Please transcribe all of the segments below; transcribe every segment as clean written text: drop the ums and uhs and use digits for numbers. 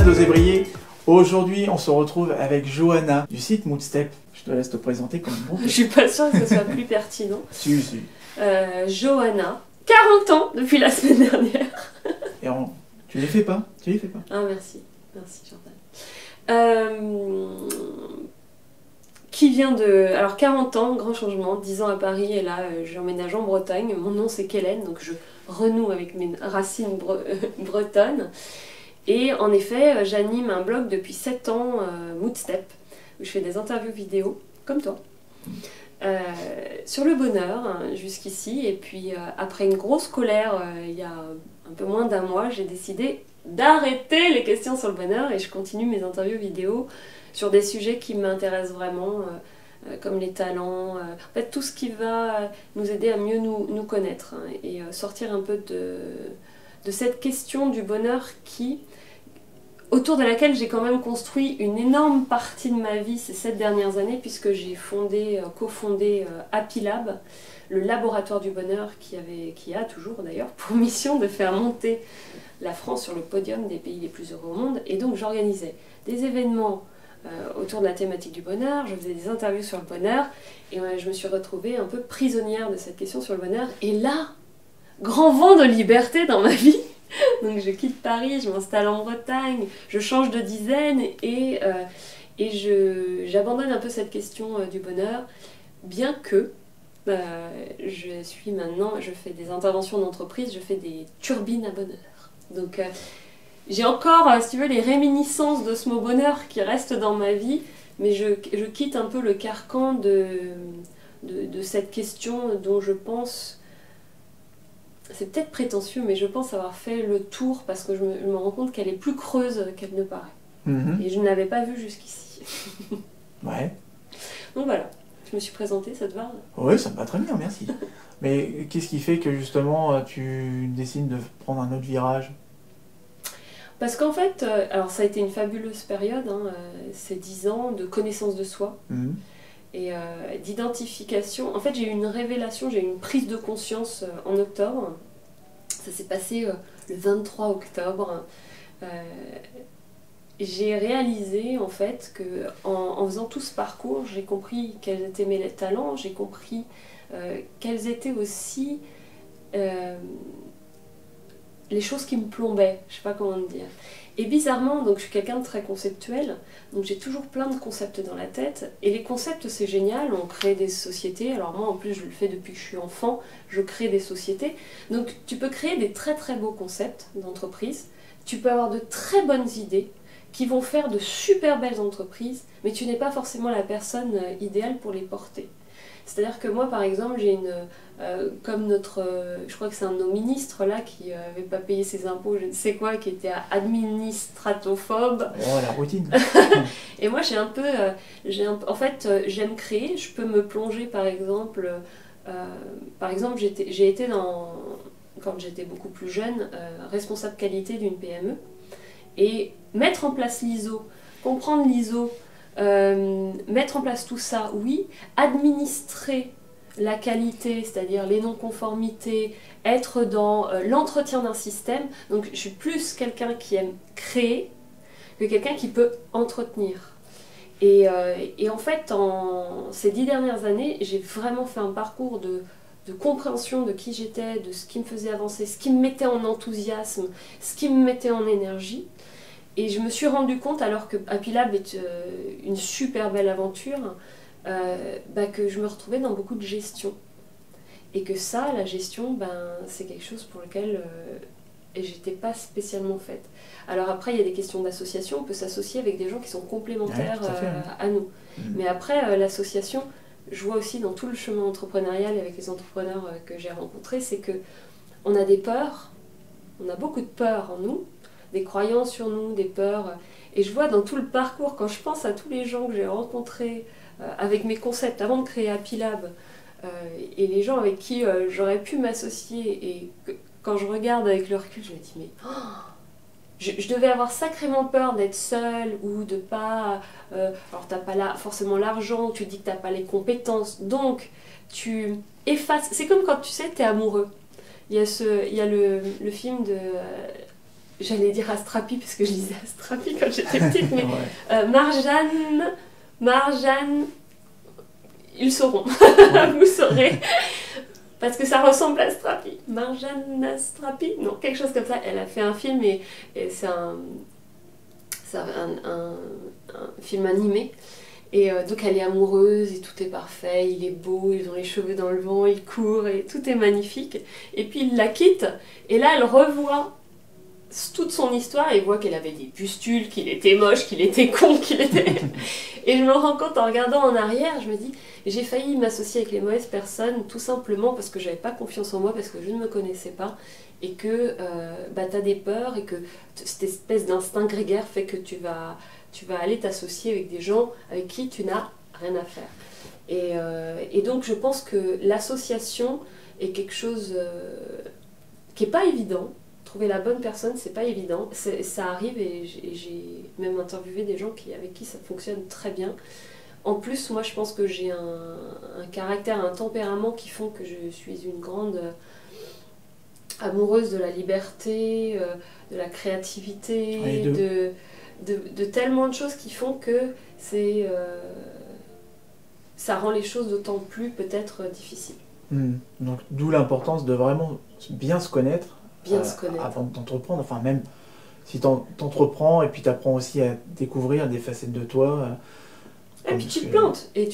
d'Oser Briller. Aujourd'hui, on se retrouve avec Johanna du site Moodstep. Je te laisse te présenter comme bon. Je suis pas sûre que ce soit plus pertinent. Si, si. Johanna, 40 ans depuis la semaine dernière. Et tu les fais pas? Tu les fais pas? Ah, merci. Merci, Jordan. Qui vient de... Alors, 40 ans, grand changement, 10 ans à Paris, et là, j'emménage en Bretagne. Mon nom, c'est Kellen, donc je renoue avec mes racines bretonnes. Et en effet, j'anime un blog depuis 7 ans, Moodstep, où je fais des interviews vidéo, comme toi, sur le bonheur, jusqu'ici. Et puis, après une grosse colère, il y a un peu moins d'un mois, j'ai décidé d'arrêter les questions sur le bonheur et je continue mes interviews vidéo sur des sujets qui m'intéressent vraiment, comme les talents, en fait tout ce qui va nous aider à mieux nous connaître, hein, et sortir un peu de cette question du bonheur autour de laquelle j'ai quand même construit une énorme partie de ma vie ces 7 dernières années, puisque j'ai cofondé Happy Lab, le laboratoire du bonheur qui a toujours d'ailleurs pour mission de faire monter la France sur le podium des pays les plus heureux au monde. Et donc j'organisais des événements autour de la thématique du bonheur, je faisais des interviews sur le bonheur, et je me suis retrouvée un peu prisonnière de cette question sur le bonheur. Et là, grand vent de liberté dans ma vie. Donc je quitte Paris, je m'installe en Bretagne, je change de dizaine et j'abandonne un peu cette question du bonheur, bien que je fais des interventions d'entreprise, je fais des turbines à bonheur. Donc j'ai encore, si tu veux, les réminiscences de ce mot bonheur qui reste dans ma vie, mais je quitte un peu le carcan de cette question dont je pense, c'est peut-être prétentieux, mais je pense avoir fait le tour parce que je me rends compte qu'elle est plus creuse qu'elle ne paraît. Et je ne l'avais pas vue jusqu'ici. Ouais. Donc voilà, je me suis présentée, ça te va? Oui, ça me va très bien, merci. Mais qu'est-ce qui fait que justement tu décides de prendre un autre virage? Parce qu'en fait, alors ça a été une fabuleuse période, hein, ces 10 ans de connaissance de soi et d'identification. En fait, j'ai eu une révélation, j'ai eu une prise de conscience en octobre. Ça s'est passé le 23 octobre. J'ai réalisé en fait que en faisant tout ce parcours, j'ai compris quels étaient mes talents, j'ai compris quelles étaient aussi les choses qui me plombaient, je sais pas comment te dire. Et bizarrement, donc je suis quelqu'un de très conceptuel, donc j'ai toujours plein de concepts dans la tête, et les concepts c'est génial, on crée des sociétés, alors moi en plus je le fais depuis que je suis enfant, je crée des sociétés, donc tu peux créer des très très beaux concepts d'entreprise, tu peux avoir de très bonnes idées, qui vont faire de super belles entreprises, mais tu n'es pas forcément la personne idéale pour les porter. C'est-à-dire que moi, par exemple, j'ai comme je crois que c'est un de nos ministres là, qui n'avait pas payé ses impôts, je ne sais quoi, qui était administratophobe. Oh, la routine. Et moi, en fait, j'aime créer, je peux me plonger, par exemple, j'ai été quand j'étais beaucoup plus jeune, responsable qualité d'une PME, et mettre en place l'ISO, comprendre l'ISO, mettre en place tout ça, oui, administrer la qualité, c'est-à-dire les non-conformités, être dans l'entretien d'un système. Donc je suis plus quelqu'un qui aime créer que quelqu'un qui peut entretenir. Et en fait, ces 10 dernières années, j'ai vraiment fait un parcours de compréhension de qui j'étais, de ce qui me faisait avancer, ce qui me mettait en enthousiasme, ce qui me mettait en énergie. Et je me suis rendu compte, alors que Happy Lab est une super belle aventure, que je me retrouvais dans beaucoup de gestion. Et que ça, la gestion, c'est quelque chose pour lequel j'étais pas spécialement faite. Alors après, il y a des questions d'association, on peut s'associer avec des gens qui sont complémentaires à nous. Mais après, l'association, je vois aussi dans tout le chemin entrepreneurial avec les entrepreneurs que j'ai rencontrés, c'est que on a des peurs, on a beaucoup de peurs en nous, des croyances sur nous, des peurs. Et je vois dans tout le parcours, quand je pense à tous les gens que j'ai rencontrés avec mes concepts avant de créer Happy Lab, et les gens avec qui j'aurais pu m'associer, et quand je regarde avec le recul, je me dis mais je devais avoir sacrément peur d'être seule ou de pas... alors t'as pas forcément l'argent, tu dis que t'as pas les compétences, donc tu effaces... C'est comme quand tu sais t'es amoureux. Il y a le film de j'allais dire Astrapi, parce que je lisais Astrapi quand j'étais petite, mais Ouais. Marjane, ils sauront, Ouais. vous saurez, parce que ça ressemble à Astrapi. Marjane Astrapi, non, quelque chose comme ça. Elle a fait un film et c'est un film animé. Et donc elle est amoureuse et tout est parfait, il est beau, ils ont les cheveux dans le vent, ils courent et tout est magnifique. Et puis il la quitte et là elle revoit toute son histoire et voit qu'elle avait des pustules, qu'il était moche, qu'il était con, qu'il était... Et je me rends compte en regardant en arrière, je me dis, j'ai failli m'associer avec les mauvaises personnes tout simplement parce que j'avais pas confiance en moi, parce que je ne me connaissais pas et que t'as des peurs et que cette espèce d'instinct grégaire fait que tu vas aller t'associer avec des gens avec qui tu n'as rien à faire. Et donc je pense que l'association est quelque chose qui n'est pas évident. Trouver la bonne personne, c'est pas évident. Ça arrive et j'ai même interviewé des gens avec qui ça fonctionne très bien. En plus, moi je pense que j'ai un caractère, un tempérament qui font que je suis une grande amoureuse de la liberté, de la créativité, de tellement de choses qui font que ça rend les choses d'autant plus peut-être difficiles. Donc d'où l'importance de vraiment bien se connaître, se connaître. Avant d'entreprendre. Enfin même si t'entreprends et puis t'apprends aussi à découvrir des facettes de toi. Et puis tu te plantes, et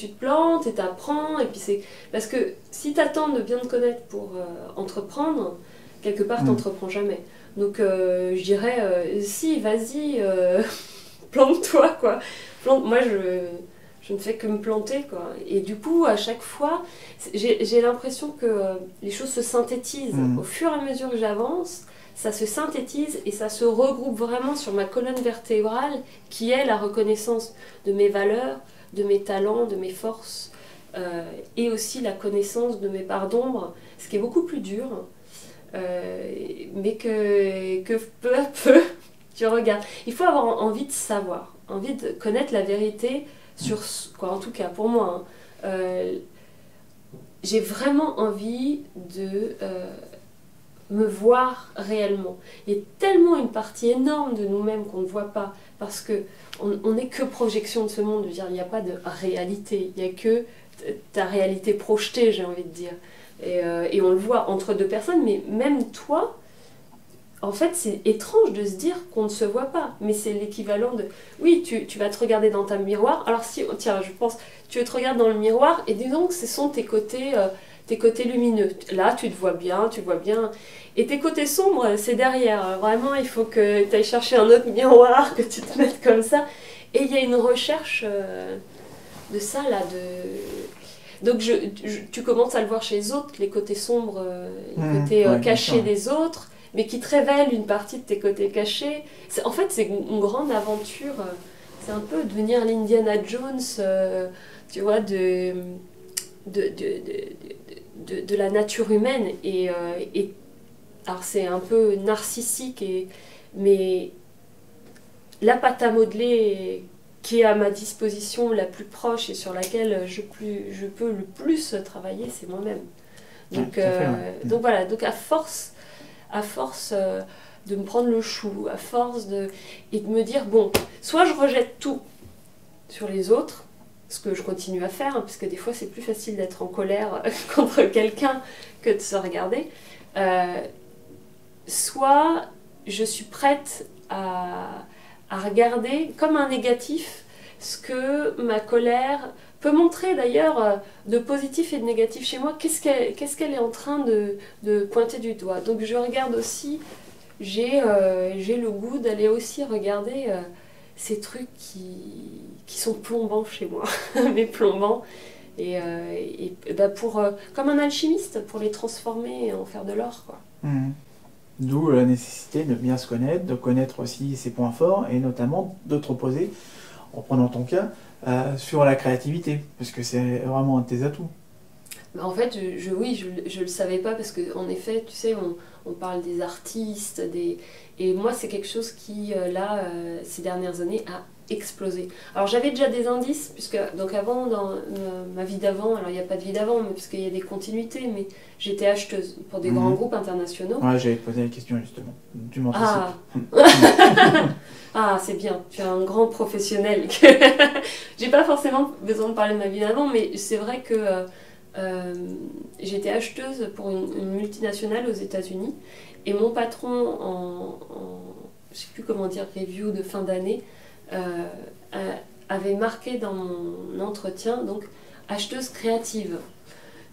t'apprends, et puis c'est... Parce que si t'attends de bien te connaître pour entreprendre, quelque part t'entreprends jamais. Donc je dirais, si, vas-y, plante-toi, quoi. Moi, je ne fais que me planter, quoi. Et du coup, à chaque fois, j'ai l'impression que les choses se synthétisent. Au fur et à mesure que j'avance, ça se synthétise et ça se regroupe vraiment sur ma colonne vertébrale, qui est la reconnaissance de mes valeurs, de mes talents, de mes forces, et aussi la connaissance de mes parts d'ombre, ce qui est beaucoup plus dur, mais que peu à peu, tu regardes. Il faut avoir envie de savoir, envie de connaître la vérité sur quoi, en tout cas pour moi. J'ai vraiment envie de me voir réellement. Il y a tellement une partie énorme de nous-mêmes qu'on ne voit pas, parce qu'on n'est que projection de ce monde. Je veux dire, il n'y a pas de réalité, il n'y a que ta réalité projetée, j'ai envie de dire. Et on le voit entre deux personnes, mais même toi, en fait, c'est étrange de se dire qu'on ne se voit pas, mais c'est l'équivalent de... Oui, tu vas te regarder dans ta miroir, alors si, tiens, je pense, tu te regardes dans le miroir, et disons que ce sont tes côtés lumineux. Là, tu vois bien, et tes côtés sombres, c'est derrière. Vraiment, il faut que tu ailles chercher un autre miroir, que tu te mettes comme ça. Et il y a une recherche de ça, là, Donc tu commences à le voir chez les autres, les côtés sombres, les côtés cachés des autres, mais qui te révèlent une partie de tes côtés cachés. En fait, c'est une grande aventure. C'est un peu devenir l'Indiana Jones, tu vois, de la nature humaine. Et alors, c'est un peu narcissique, mais la pâte à modeler qui est à ma disposition la plus proche et sur laquelle je peux le plus travailler, c'est moi-même. Donc, donc voilà, donc à force de me prendre le chou, et de me dire, bon, soit je rejette tout sur les autres, ce que je continue à faire, parce que des fois c'est plus facile d'être en colère contre quelqu'un que de se regarder, soit je suis prête à regarder comme un négatif ce que ma colère peut montrer d'ailleurs de positif et de négatif chez moi. Qu'est-ce qu'elle est en train de pointer du doigt. Donc je regarde aussi, j'ai le goût d'aller aussi regarder ces trucs qui sont plombants chez moi, mais plombants, et comme un alchimiste, pour les transformer et en faire de l'or, quoi. D'où la nécessité de bien se connaître, de connaître aussi ses points forts, et notamment de te reposer, en prenant ton cas, sur la créativité, parce que c'est vraiment un de tes atouts. En fait, je le savais pas, parce qu'en effet, tu sais, on parle des artistes, et moi c'est quelque chose qui, ces dernières années, a explosé. Alors j'avais déjà des indices, puisque donc avant, dans ma vie d'avant, alors il n'y a pas de vie d'avant, mais parce qu'il y a des continuités, mais j'étais acheteuse pour des grands groupes internationaux. Ouais, j'allais te poser la question justement. Tu m'anticipes. Ah, ah c'est bien, tu es un grand professionnel. J'ai pas forcément besoin de parler de ma vie d'avant, mais c'est vrai que j'étais acheteuse pour une multinationale aux États-Unis, et mon patron je sais plus comment dire, review de fin d'année, avait marqué dans mon entretien, donc acheteuse créative.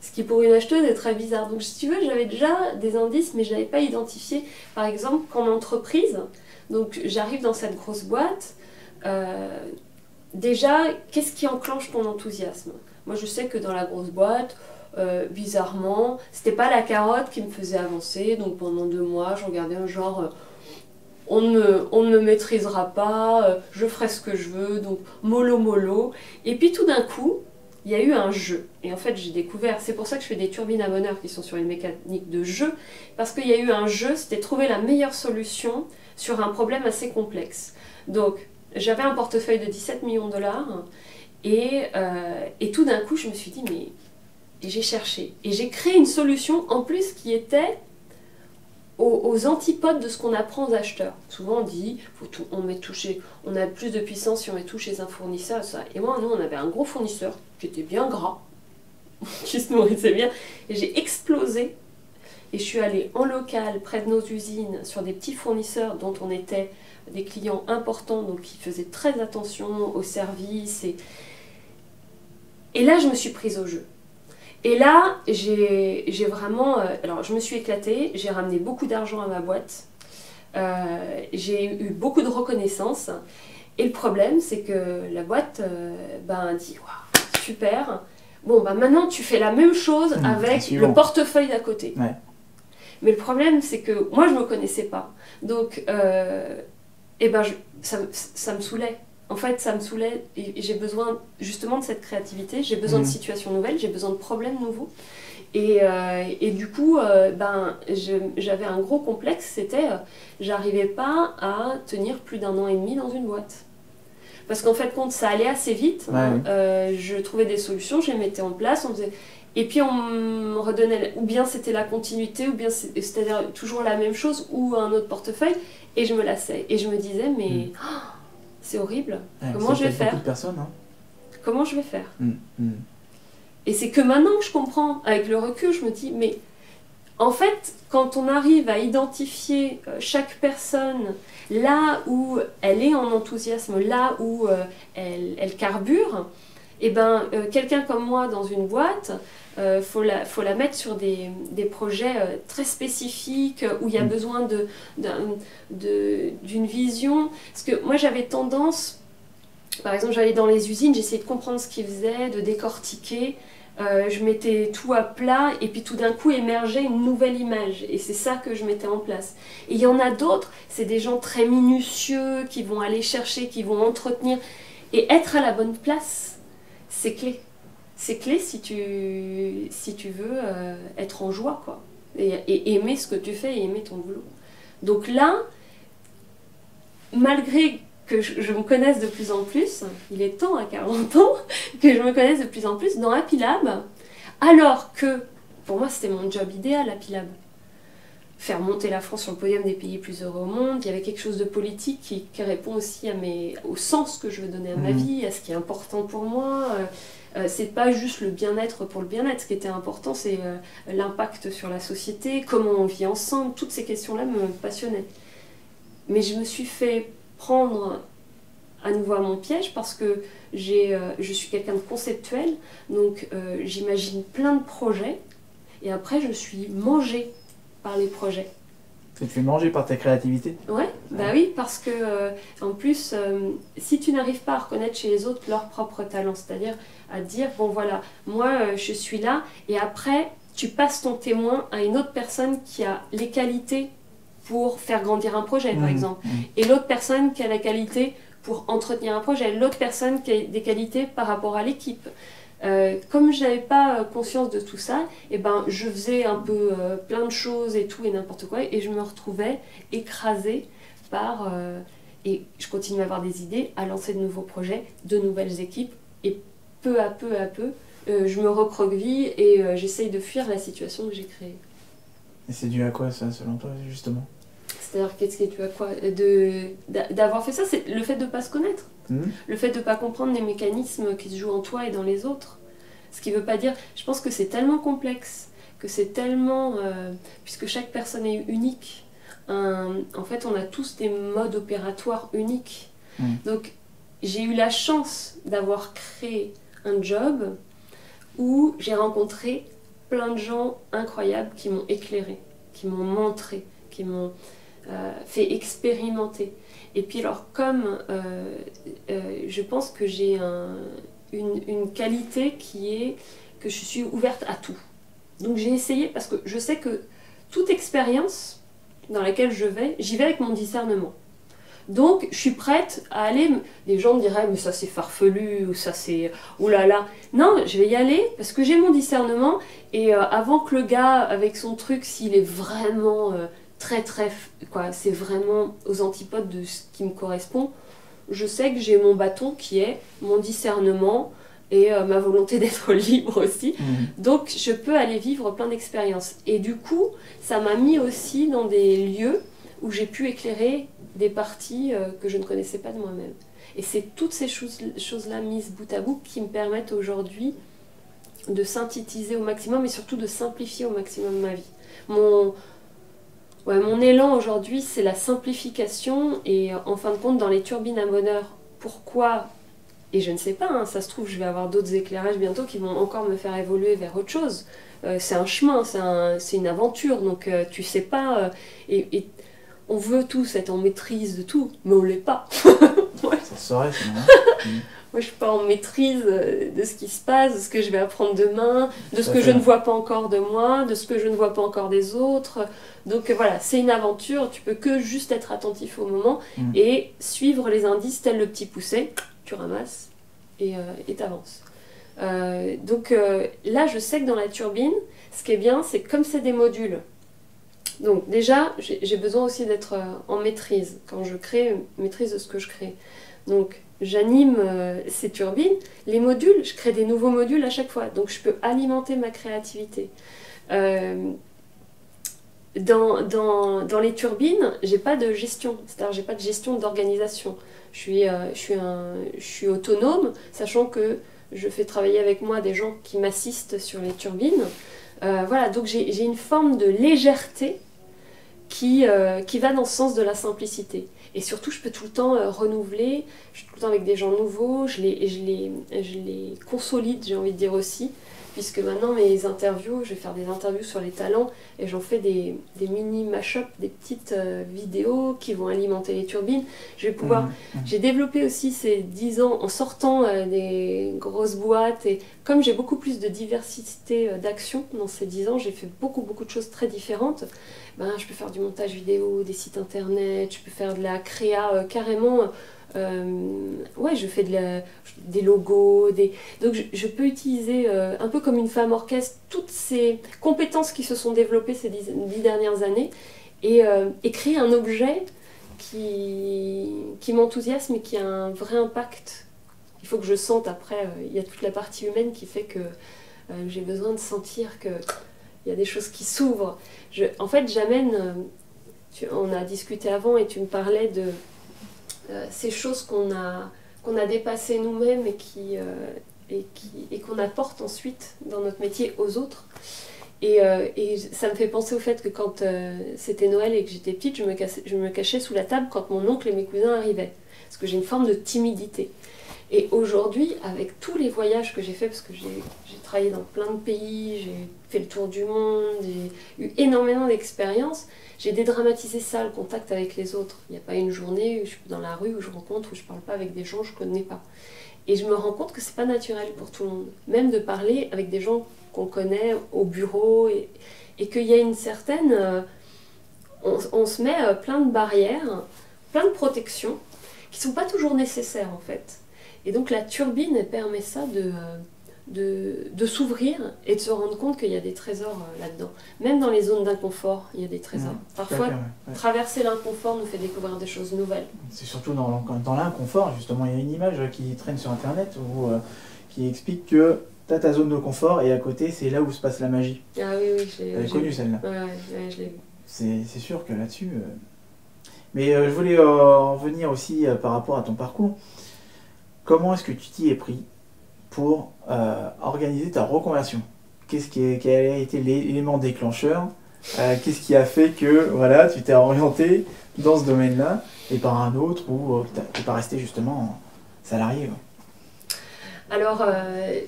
Ce qui pour une acheteuse est très bizarre. Donc si tu veux, j'avais déjà des indices, mais je n'avais pas identifié. Par exemple, qu'en entreprise, donc j'arrive dans cette grosse boîte, déjà, qu'est-ce qui enclenche ton enthousiasme? Moi je sais que dans la grosse boîte, bizarrement, c'était pas la carotte qui me faisait avancer, donc pendant 2 mois, je regardais un genre... on ne me maîtrisera pas, je ferai ce que je veux, donc mollo mollo. Et puis tout d'un coup, il y a eu un jeu. Et en fait, j'ai découvert, c'est pour ça que je fais des turbines à moteur qui sont sur une mécanique de jeu, parce qu'il y a eu un jeu, c'était trouver la meilleure solution sur un problème assez complexe. Donc, j'avais un portefeuille de 17 millions de dollars, et tout d'un coup, je me suis dit, mais... Et j'ai cherché. Et j'ai créé une solution, en plus, qui était... aux antipodes de ce qu'on apprend aux acheteurs. Souvent on dit, on a plus de puissance si on met tout chez un fournisseur, ça. Et moi, nous, on avait un gros fournisseur qui était bien gras, qui se nourrissait bien, et j'ai explosé. Et je suis allée en local, près de nos usines, sur des petits fournisseurs dont on était des clients importants, donc qui faisaient très attention au service. Et là, je me suis prise au jeu. Et là, j'ai vraiment... alors, je me suis éclatée, j'ai ramené beaucoup d'argent à ma boîte, j'ai eu beaucoup de reconnaissance, et le problème, c'est que la boîte dit « Waouh, super, bon, maintenant, tu fais la même chose avec le portefeuille d'à côté. Ouais. » Mais le problème, c'est que moi, je ne me connaissais pas. Donc, ça me saoulait. En fait, ça me saoulait et j'ai besoin justement de cette créativité, j'ai besoin de situations nouvelles, j'ai besoin de problèmes nouveaux. Et du coup, j'avais un gros complexe, c'était j'arrivais pas à tenir plus d'1 an et demi dans une boîte. Parce qu'en fait, ça allait assez vite, je trouvais des solutions, je les mettais en place, et puis on me redonnait, ou bien c'était la continuité, ou bien c'est-à-dire toujours la même chose, ou un autre portefeuille, et je me lassais. Et je me disais, mais... c'est horrible. Comment je vais faire? Comment je vais faire? Et c'est que maintenant que je comprends, avec le recul, je me dis, mais en fait, quand on arrive à identifier chaque personne là où elle est en enthousiasme, là où elle carbure, et quelqu'un comme moi dans une boîte, faut la mettre sur des projets très spécifiques où il y a besoin d'une vision. Parce que moi j'avais tendance, par exemple j'allais dans les usines, j'essayais de comprendre ce qu'ils faisaient, de décortiquer, je mettais tout à plat et puis tout d'un coup émergeait une nouvelle image et c'est ça que je mettais en place. Et il y en a d'autres, c'est des gens très minutieux qui vont aller chercher, qui vont entretenir et être à la bonne place, c'est clé. C'est clé si tu veux être en joie, quoi. Et aimer ce que tu fais et aimer ton boulot. Donc là, malgré que je me connaisse de plus en plus, il est temps à 40 ans que je me connaisse de plus en plus dans Happy Lab, alors que, pour moi c'était mon job idéal, Happy Lab. Faire monter la France sur le podium des pays plus heureux au monde, il y avait quelque chose de politique qui répond aussi au sens que je veux donner à ma vie, à ce qui est important pour moi. C'est pas juste le bien-être pour le bien-être, ce qui était important c'est l'impact sur la société, comment on vit ensemble, toutes ces questions-là me passionnaient. Mais je me suis fait prendre à nouveau à mon piège parce que je suis quelqu'un de conceptuel, donc j'imagine plein de projets et après je suis mangée par les projets. Tu te fais manger par ta créativité? Ouais, bah oui, parce que en plus, si tu n'arrives pas à reconnaître chez les autres leur propre talent, c'est-à-dire à dire, bon voilà, moi je suis là, et après tu passes ton témoin à une autre personne qui a les qualités pour faire grandir un projet, par exemple, et l'autre personne qui a la qualité pour entretenir un projet, l'autre personne qui a des qualités par rapport à l'équipe. Comme je n'avais pas conscience de tout ça, je faisais un peu plein de choses et tout et n'importe quoi, et je me retrouvais écrasée par Et je continue à avoir des idées, à lancer de nouveaux projets, de nouvelles équipes. Et peu à peu, je me recroqueville et j'essaye de fuir la situation que j'ai créée. Et c'est dû à quoi ça, selon toi, justement? C'est-à-dire, qu'est-ce que tu as quoi d'avoir fait ça, c'est le fait de ne pas se connaître. Le fait de ne pas comprendre les mécanismes qui se jouent en toi et dans les autres. Ce qui ne veut pas dire... Je pense que c'est tellement complexe, que c'est tellement... puisque chaque personne est unique. En fait, on a tous des modes opératoires uniques. Donc, j'ai eu la chance d'avoir créé un job où j'ai rencontré plein de gens incroyables qui m'ont éclairé, qui m'ont montré, qui m'ont fait expérimenter. Et puis alors, comme je pense que j'ai une qualité qui est que je suis ouverte à tout. Donc j'ai essayé, parce que je sais que toute expérience dans laquelle j'y vais avec mon discernement. Donc je suis prête à aller, les gens me diraient mais ça c'est farfelu, ou ça c'est oulala. Non, je vais y aller parce que j'ai mon discernement, et avant que le gars avec son truc, s'il est vraiment c'est vraiment aux antipodes de ce qui me correspond, je sais que j'ai mon bâton qui est mon discernement et ma volonté d'être libre aussi. Donc je peux aller vivre plein d'expériences. Et du coup, ça m'a mis aussi dans des lieux où j'ai pu éclairer des parties que je ne connaissais pas de moi-même. Et c'est toutes ces choses-là mises bout à bout qui me permettent aujourd'hui de synthétiser au maximum et surtout de simplifier au maximum ma vie. Mon élan aujourd'hui, c'est la simplification, et en fin de compte, dans les turbines à bonheur, pourquoi? Et je ne sais pas, hein, ça se trouve, je vais avoir d'autres éclairages bientôt qui vont encore me faire évoluer vers autre chose. C'est un chemin, c'est une aventure, donc tu sais pas... et on veut tous être en maîtrise de tout, mais on l'est pas. Ouais. Ça se saurait, sinon. Moi, je suis pas en maîtrise de ce qui se passe, de ce que je vais apprendre demain, de ce que je ne vois pas encore de moi, de ce que je ne vois pas encore des autres. Donc voilà, c'est une aventure, tu peux que juste être attentif au moment et suivre les indices tel le petit poussé, tu ramasses et t'avances. Donc là, je sais que dans la turbine, ce qui est bien, c'est que comme c'est des modules, donc déjà, j'ai besoin aussi d'être en maîtrise. Quand je crée, maîtrise de ce que je crée. Donc j'anime ces turbines. Les modules, je crée des nouveaux modules à chaque fois. Donc je peux alimenter ma créativité. Dans les turbines, j'ai pas de gestion. C'est-à-dire j'ai pas de gestion d'organisation. Je suis autonome, sachant que je fais travailler avec moi des gens qui m'assistent sur les turbines. Voilà, donc j'ai une forme de légèreté qui va dans ce sens de la simplicité. Et surtout, je peux tout le temps renouveler, je suis tout le temps avec des gens nouveaux, je les consolide, j'ai envie de dire aussi, puisque maintenant mes interviews, je vais faire des interviews sur les talents, et j'en fais des mini mash-up, des petites vidéos qui vont alimenter les turbines. Je vais pouvoir... J'ai développé aussi ces 10 ans en sortant des grosses boîtes, et comme j'ai beaucoup plus de diversité d'action dans ces 10 ans, j'ai fait beaucoup de choses très différentes. Je peux faire du montage vidéo, des sites internet, je peux faire de la créa carrément... je fais des logos, donc je peux utiliser un peu comme une femme orchestre toutes ces compétences qui se sont développées ces 10 dernières années et créer un objet qui m'enthousiasme et qui a un vrai impact. Il faut que je sente après, il y a toute la partie humaine qui fait que j'ai besoin de sentir qu'il y a des choses qui s'ouvrent. En fait, j'amène, on a discuté avant et tu me parlais de ces choses qu'on a dépassées nous-mêmes et qu'on apporte ensuite dans notre métier aux autres. Et ça me fait penser au fait que quand c'était Noël et que j'étais petite, je me cachais sous la table quand mon oncle et mes cousins arrivaient. Parce que j'ai une forme de timidité. Et aujourd'hui, avec tous les voyages que j'ai faits, parce que j'ai travaillé dans plein de pays, j'ai fait le tour du monde, j'ai eu énormément d'expériences, j'ai dédramatisé ça, le contact avec les autres. Il n'y a pas une journée où je suis dans la rue, où je rencontre, où je ne parle pas avec des gens que je ne connais pas. Et je me rends compte que ce n'est pas naturel pour tout le monde. Même de parler avec des gens qu'on connaît au bureau, et qu'il y a une certaine... on se met plein de barrières, plein de protections, qui ne sont pas toujours nécessaires en fait. Et donc la turbine, elle permet ça de s'ouvrir et de se rendre compte qu'il y a des trésors là-dedans. Même dans les zones d'inconfort, il y a des trésors. Parfois, traverser l'inconfort nous fait découvrir des choses nouvelles. C'est surtout dans l'inconfort, justement. Il y a une image qui traîne sur Internet qui explique que tu as ta zone de confort et à côté, c'est là où se passe la magie. Ah oui, j'ai connu celle-là. Ouais, je l'ai vu. C'est sûr que là-dessus... Mais je voulais en revenir aussi par rapport à ton parcours. Comment est-ce que tu t'y es pris pour organiser ta reconversion? Quel a été l'élément déclencheur? Qu'est-ce qui a fait que voilà, tu t'es orienté dans ce domaine-là et pas un autre où tu n'es pas resté justement salarié? Alors,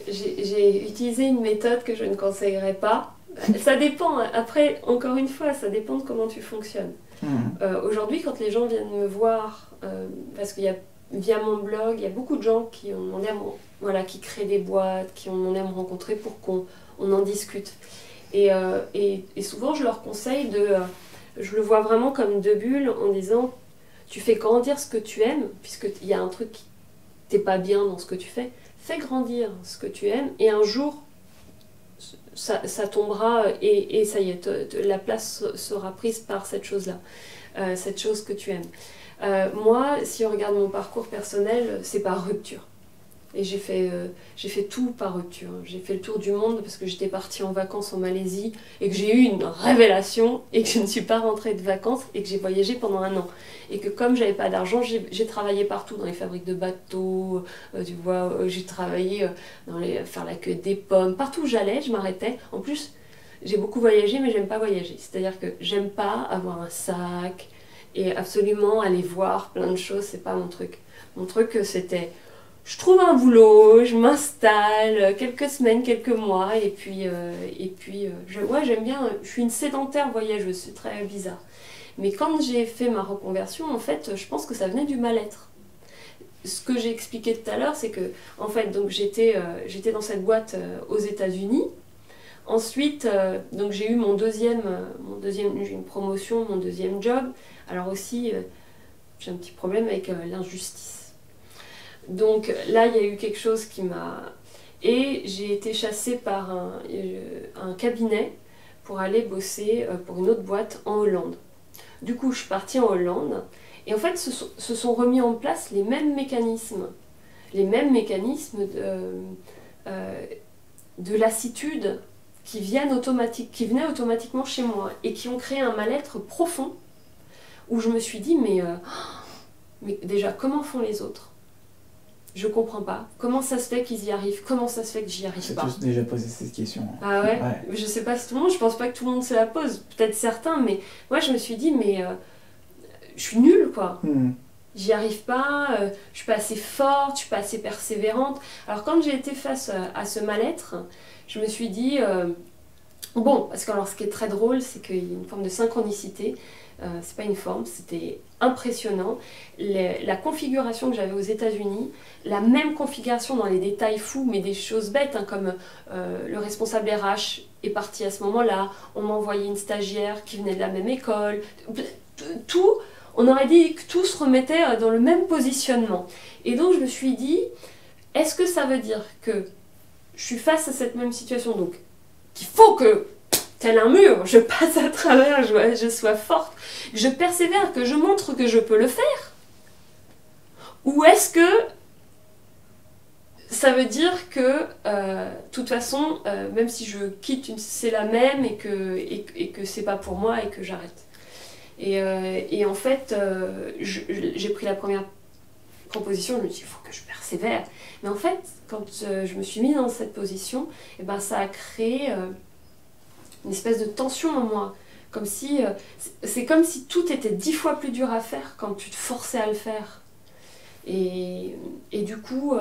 j'ai utilisé une méthode que je ne conseillerais pas. Ça dépend, après, encore une fois, ça dépend de comment tu fonctionnes. Aujourd'hui, quand les gens viennent me voir, parce qu'il y a via mon blog, il y a beaucoup de gens qui ont demandé qui créent des boîtes, qui ont demandé à me rencontrer pour qu'on en discute. Et souvent, je leur conseille je le vois vraiment comme deux bulles en disant, tu fais grandir ce que tu aimes, puisqu'il y a un truc qui t'es pas bien dans ce que tu fais grandir ce que tu aimes, et un jour, ça tombera et ça y est, la place sera prise par cette chose-là, cette chose que tu aimes. Moi, si on regarde mon parcours personnel, c'est par rupture. Et j'ai fait tout par rupture. J'ai fait le tour du monde parce que j'étais partie en vacances en Malaisie et que j'ai eu une révélation et que je ne suis pas rentrée de vacances et que j'ai voyagé pendant 1 an. Et que comme j'avais pas d'argent, j'ai travaillé partout, dans les fabriques de bateaux, tu vois, j'ai travaillé faire la queue des pommes. Partout où j'allais, je m'arrêtais. En plus, j'ai beaucoup voyagé, mais j'aime pas voyager. C'est-à-dire que j'aime pas avoir un sac et absolument aller voir plein de choses, c'est pas mon truc. Mon truc, c'était... Je trouve un boulot, je m'installe, quelques semaines, quelques mois, et puis j'aime bien, je suis une sédentaire voyageuse, c'est très bizarre. Mais quand j'ai fait ma reconversion, en fait, je pense que ça venait du mal-être. Ce que j'ai expliqué tout à l'heure, c'est que, en fait, donc j'étais dans cette boîte aux États-Unis. Ensuite, donc j'ai eu j'ai eu une promotion, mon deuxième job. Alors aussi, j'ai un petit problème avec l'injustice. Donc là, il y a eu quelque chose qui m'a... Et j'ai été chassée par un cabinet pour aller bosser pour une autre boîte en Hollande. Du coup, je suis partie en Hollande. Et en fait, se sont remis en place les mêmes mécanismes. Les mêmes mécanismes de lassitude qui venaient automatiquement chez moi et qui ont créé un mal-être profond où je me suis dit, mais déjà, comment font les autres ? Je comprends pas. Comment ça se fait qu'ils y arrivent? Comment ça se fait que j'y arrive pas? J'ai tous déjà posé cette question. Ah ouais, Je sais pas si tout le monde, je pense pas que tout le monde se la pose. Peut-être certains, mais moi je me suis dit, mais je suis nulle quoi. J'y arrive pas, je suis pas assez forte, je suis pas assez persévérante. Alors quand j'ai été face à ce mal-être, je me suis dit, parce que alors ce qui est très drôle, c'est qu'il y a une forme de synchronicité. C'est pas une forme, c'était impressionnant. La configuration que j'avais aux États-Unis, la même configuration dans les détails fous, mais des choses bêtes, hein, comme le responsable RH est parti à ce moment-là, on m'a envoyé une stagiaire qui venait de la même école, tout, on aurait dit que tout se remettait dans le même positionnement. Et donc je me suis dit, est-ce que ça veut dire que je suis face à cette même situation, donc qu'il faut que tel un mur, je passe à travers, je sois forte, je persévère, que je montre que je peux le faire? Ou est-ce que ça veut dire que, de toute façon, même si je quitte, c'est la même et que c'est pas pour moi et que j'arrête? Et en fait, j'ai pris la première proposition, je me suis dit, il faut que je persévère. Mais en fait, quand je me suis mise dans cette position, et ben, ça a créé... une espèce de tension en moi, c'est comme si tout était 10 fois plus dur à faire quand tu te forçais à le faire. Et du coup,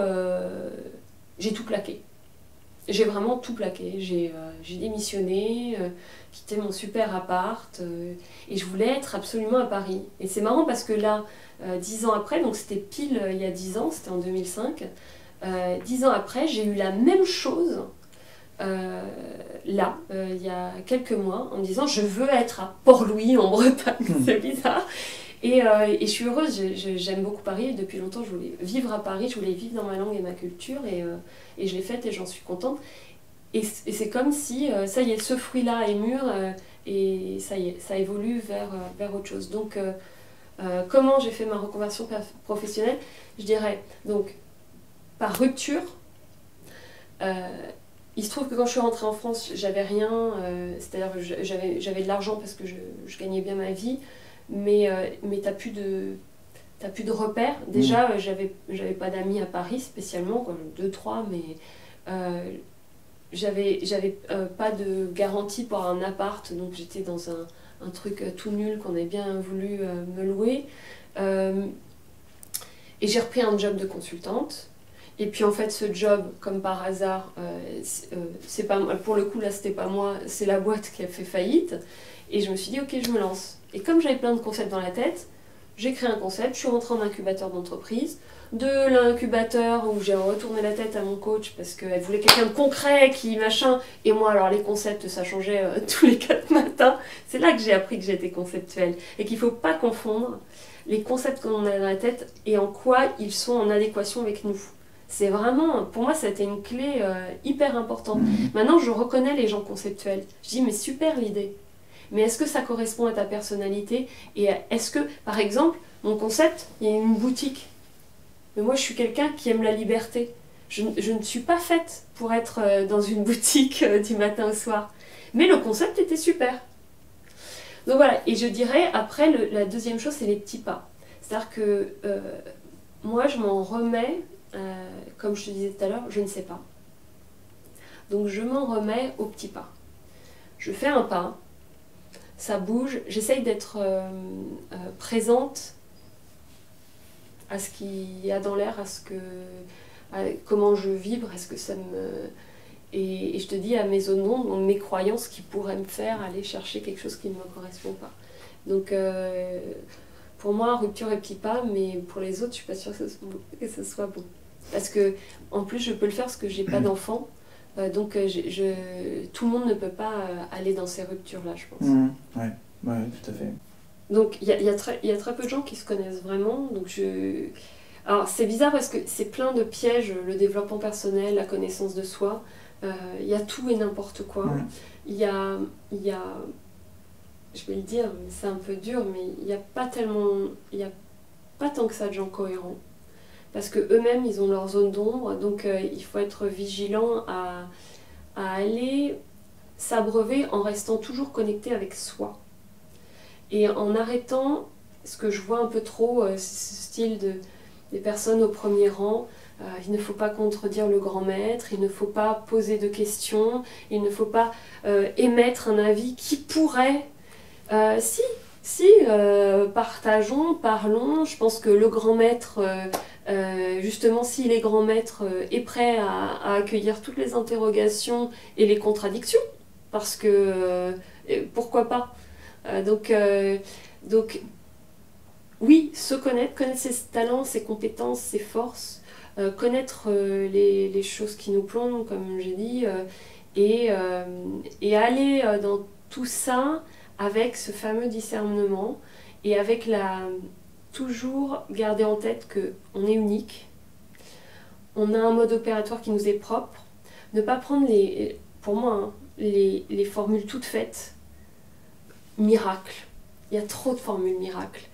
j'ai tout plaqué. J'ai vraiment tout plaqué. J'ai démissionné, quitté mon super appart, et je voulais être absolument à Paris. Et c'est marrant parce que là, 10 ans après, donc c'était pile il y a 10 ans, c'était en 2005, 10 ans après, j'ai eu la même chose. Il y a quelques mois, en me disant je veux être à Port-Louis en Bretagne, c'est bizarre. Et je suis heureuse, j'aime beaucoup Paris. Depuis longtemps, je voulais vivre à Paris, je voulais vivre dans ma langue et ma culture. Et je l'ai faite et j'en suis contente. Et c'est comme si, ça y est, ce fruit-là est mûr et ça y est, ça évolue vers autre chose. Donc, comment j'ai fait ma reconversion professionnelle? Je dirais, donc, par rupture. Il se trouve que quand je suis rentrée en France, j'avais rien, c'est-à-dire que j'avais de l'argent parce que je gagnais bien ma vie, mais t'as plus de repères. Déjà, j'avais pas d'amis à Paris spécialement, quoi, 2-3, mais j'avais pas de garantie pour un appart, donc j'étais dans un truc tout nul qu'on avait bien voulu me louer. Et j'ai repris un job de consultante. Et puis en fait, ce job, comme par hasard, c'est pas, pour le coup là, c'était pas moi, c'est la boîte qui a fait faillite. Et je me suis dit, ok, je me lance. Et comme j'avais plein de concepts dans la tête, j'ai créé un concept, je suis rentrée en incubateur d'entreprise. De l'incubateur où j'ai retourné la tête à mon coach parce qu'elle voulait quelqu'un de concret, qui machin. Et moi, alors les concepts, ça changeait tous les 4 matins. C'est là que j'ai appris que j'étais conceptuelle. Et qu'il ne faut pas confondre les concepts qu'on a dans la tête et en quoi ils sont en adéquation avec nous. C'est vraiment, pour moi, ça a été une clé hyper importante. Maintenant, je reconnais les gens conceptuels. Je dis, mais super l'idée. Mais est-ce que ça correspond à ta personnalité? Et est-ce que, par exemple, mon concept, il y a une boutique. Mais moi, je suis quelqu'un qui aime la liberté. Je ne suis pas faite pour être dans une boutique du matin au soir. Mais le concept était super. Donc voilà, et je dirais, après, la deuxième chose, c'est les petits pas. C'est-à-dire que moi, je m'en remets... comme je te disais tout à l'heure, je ne sais pas. Donc je m'en remets aux petits pas. Je fais un pas, ça bouge, j'essaye d'être présente à ce qu'il y a dans l'air, à comment je vibre, est-ce que ça me... Et je te dis à mes zones d'ombre, mes croyances qui pourraient me faire aller chercher quelque chose qui ne me correspond pas. Donc pour moi, rupture et petits pas, mais pour les autres, je suis pas sûre que ce soit bon. Parce que, en plus, je peux le faire parce que j'ai pas d'enfant. Donc, tout le monde ne peut pas aller dans ces ruptures-là, je pense. Ouais, tout à fait. Donc, il y a très peu de gens qui se connaissent vraiment. Donc, alors, c'est bizarre parce que c'est plein de pièges, le développement personnel, la connaissance de soi. Il y a tout et n'importe quoi. Il y a, je vais le dire, c'est un peu dur, mais il n'y a pas tant que ça de gens cohérents. Parce qu'eux-mêmes, ils ont leur zone d'ombre, donc il faut être vigilant à aller s'abreuver en restant toujours connecté avec soi. Et en arrêtant ce que je vois un peu trop, ce style des personnes au premier rang, il ne faut pas contredire le grand maître, il ne faut pas poser de questions, il ne faut pas émettre un avis qui pourrait... partageons, parlons, je pense que le grand maître... justement, si les grands maîtres est prêt à accueillir toutes les interrogations et les contradictions, parce que pourquoi pas. Donc oui, se connaître ses talents, ses compétences, ses forces, connaître les choses qui nous plongent, comme j'ai dit, et aller dans tout ça avec ce fameux discernement et avec toujours garder en tête qu'on est unique, on a un mode opératoire qui nous est propre, ne pas prendre pour moi, les formules toutes faites, miracles. Il y a trop de formules miracles.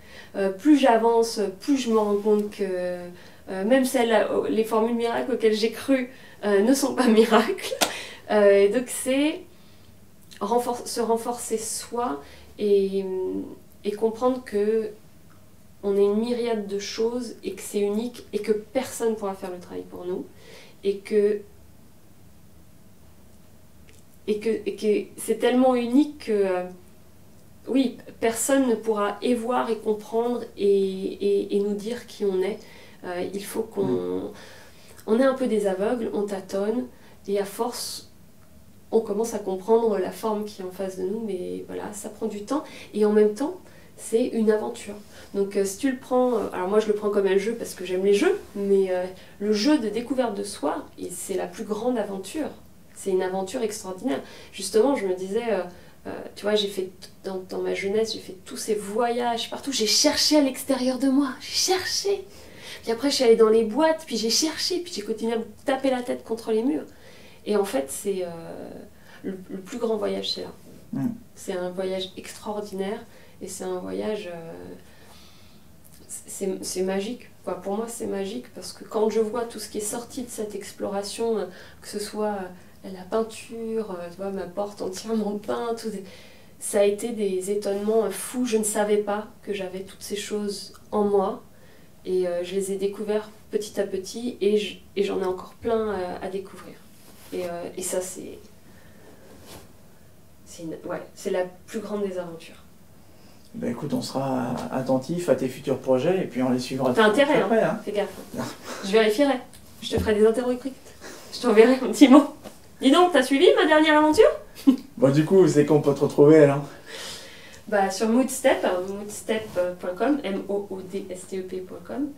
Plus j'avance, plus je me rends compte que même les formules miracles auxquelles j'ai cru ne sont pas miracles. Donc c'est se renforcer soi et comprendre que on est une myriade de choses et que c'est unique et que personne ne pourra faire le travail pour nous et que c'est tellement unique que oui, personne ne pourra voir et comprendre et nous dire qui on est. Il faut on est un peu des aveugles, on tâtonne et à force on commence à comprendre la forme qui est en face de nous, mais voilà, ça prend du temps et en même temps c'est une aventure. Donc si tu le prends, alors moi je le prends comme un jeu parce que j'aime les jeux, mais le jeu de découverte de soi, c'est la plus grande aventure. C'est une aventure extraordinaire. Justement, je me disais, tu vois, j'ai fait dans ma jeunesse, j'ai fait tous ces voyages partout. J'ai cherché à l'extérieur de moi. J'ai cherché. Puis après, je suis allée dans les boîtes, puis j'ai cherché, puis j'ai continué à me taper la tête contre les murs. Et en fait, c'est le plus grand voyage, c'est là. C'est un voyage extraordinaire et c'est un voyage... c'est magique. Quoi. Pour moi, c'est magique parce que quand je vois tout ce qui est sorti de cette exploration, que ce soit la peinture, tu vois, ma porte entièrement peinte, ça a été des étonnements fous. Je ne savais pas que j'avais toutes ces choses en moi et je les ai découvertes petit à petit et j'en ai encore plein à découvrir. Et ça, c'est la plus grande des aventures. Ben écoute, on sera attentif à tes futurs projets et puis on les suivra. T'as intérêt, après, hein. Fais gaffe. Je vérifierai. Je te ferai des interrogations. Je t'enverrai un petit mot. Dis donc, t'as suivi ma dernière aventure? Bon, du coup, c'est qu'on peut te retrouver là? Bah, sur Moodstep, moodstep.com, moodstep.com.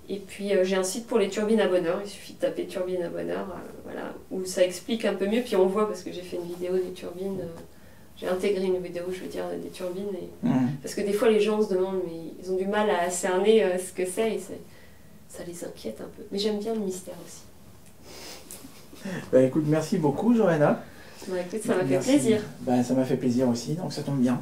Et puis j'ai un site pour les turbines à bonheur, il suffit de taper turbine à bonheur, voilà, où ça explique un peu mieux, puis on voit parce que j'ai fait une vidéo des turbines, j'ai intégré une vidéo, je veux dire, des turbines, parce que des fois les gens se demandent, mais ils ont du mal à cerner ce que c'est, et ça les inquiète un peu. Mais j'aime bien le mystère aussi. Bah écoute, merci beaucoup Johanna. Bah écoute, ça m'a fait plaisir. Bah ça m'a fait plaisir aussi, donc ça tombe bien.